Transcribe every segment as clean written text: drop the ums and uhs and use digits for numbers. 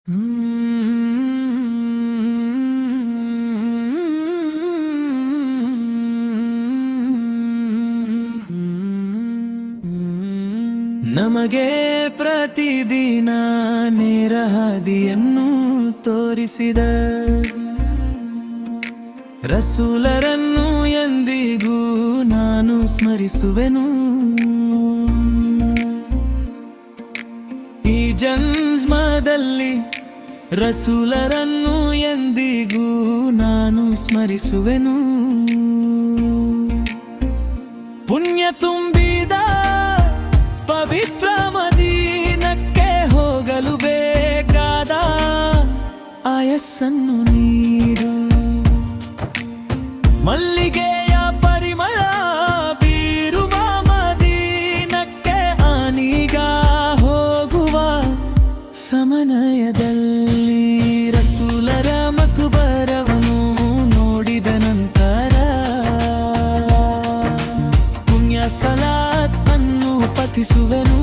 ನಮಗೆ ಪ್ರತಿದಿನ ನೇರ ಹಾದಿಯನ್ನು ತೋರಿಸಿದ ರಸೂಲರನ್ನು ಎಂದಿಗೂ ನಾನು ಸ್ಮರಿಸುವೆನು. ಈ ಜನ್ಮದಲ್ಲಿ ರಸೂಲರನ್ನು ಎಂದಿಗೂ ನಾನು ಸ್ಮರಿಸುವೆನು. ಪುಣ್ಯ ತುಂಬಿದ ಪವಿತ್ರ ಮದೀನಕ್ಕೆ ಹೋಗಲು ಬೇಕಾದ ಆಯಸ್ಸನ್ನು ನೀಡು. ಮಲ್ಲಿಗೆಯ ಪರಿಮಳ ಬೀರುವ ಮದೀನಕ್ಕೆ ಆನೀಗ ಹೋಗುವ ಸಮನಯದಲ್ಲಿ ರಸೂಲರ ಮಕ್ಬರವನ್ನು ನೋಡಿದ ನಂತರ ಪುಣ್ಯ ಸಲಾತ್ ಅನ್ನು ಪಠಿಸುವೆನು.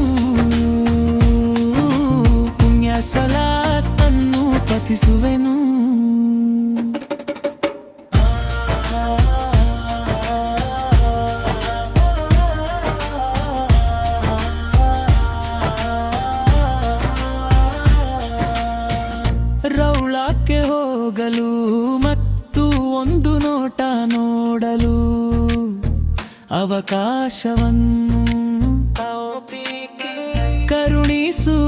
ಪುಣ್ಯ ಸಲಾತ್ ಅನ್ನು ಪಠಿಸುವೆನು. ರೌಳಕ್ಕೆ ಹೋಗಲು ಮತ್ತು ಒಂದು ನೋಟ ನೋಡಲು ಅವಕಾಶವನ್ನು ಕರುಣಿಸು.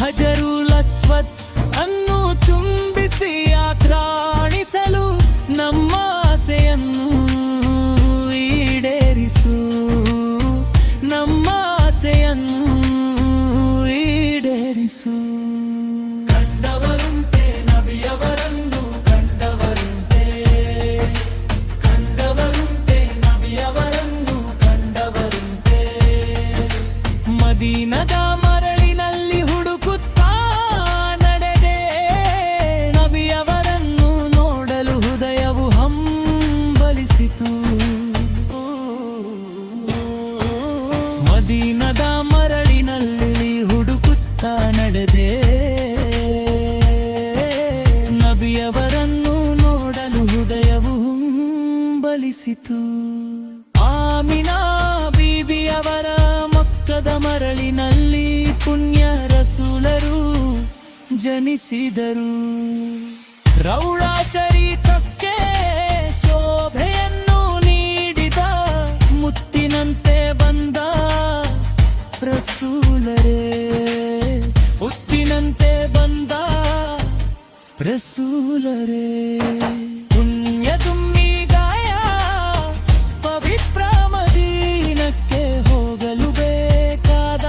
ಹಜರುಲ್ ಅಸ್ವದ್ ಅನ್ನು ಚುಂಬಿಸಿ ಆಕ್ರಾಣಿಸಲು ನಮ್ಮ ಆಸೆಯನ್ನು ಈಡೇರಿಸು. ನಮ್ಮ ಆಸೆಯನ್ನು ಈಡೇರಿಸು. ಕಂಡವರುಂಟೆ ನಬಿಯವರನ್ನು ಕಂಡವರುಂಟೆ, ಕಂಡವರುಂಟೆ ನಬಿಯವರನ್ನು ಕಂಡವರುಂಟೆ. ಮದೀನದ ಮರಳಿನಲ್ಲಿ ಹುಡುಕುತ್ತಾ ನಡೆದೆ, ನಬಿಯವರನ್ನು ನೋಡಲು ಹೃದಯವು ಹಂಬಲಿಸಿತು. ಮದೀನದ ಮರಳಿನಲ್ಲಿ ಹುಡುಕುತ್ತಾ ನಡೆದೆ, ನಬಿಯವರನ್ನು ನೋಡಲು ಹೃದಯವು ಹಂಬಲಿಸಿತು. ಆಮಿನಾ ಬೀಬಿಯವರ ಮಕ್ಕದ ಮರಳಿನಲ್ಲಿ ಪುಣ್ಯ ರಸೂಲರು ಜನಿಸಿದರು. ರೌಳಾ ಶರೀಫಕ್ಕೆ ಶೋಭೆಯನ್ನು ನೀಡಿದ ಮುತ್ತಿನಂತೆ ಬಂದ ರಸೂಲರೇ, ಮುತ್ತಿನಂತೆ ಬಂದ ರಸೂಲರೇ. ಪುಣ್ಯ ತುಂಬಿಗಾಯ ಪವಿತ್ರ ಮದೀನಕ್ಕೆ ಹೋಗಲು ಬೇಕಾದ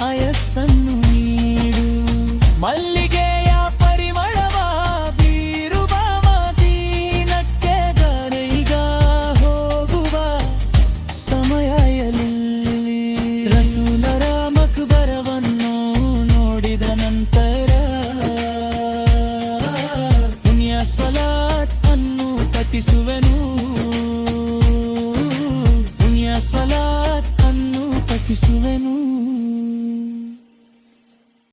ಆಯಸ್ಸನ್ನು ನೀಡು. ಮಲ್ಲಿಗೆಯ ಪರಿಮಳವ ಬೀರುವ ಮದೀನಕ್ಕೆ ಈಗ ಹೋಗುವ ಸಮಯದಲ್ಲಿ ರಸೂಲರ ಮಕ್ಬರವನ್ನು ನೋಡಿದ ನಂತರ ಪುಣ್ಯ ಸಲಾತ್ ಅನ್ನು ಪಠಿಸುವೆನು. ಪುಣ್ಯ ಸಲಾತ್ ಅನ್ನು ಪಠಿಸುವೆನು.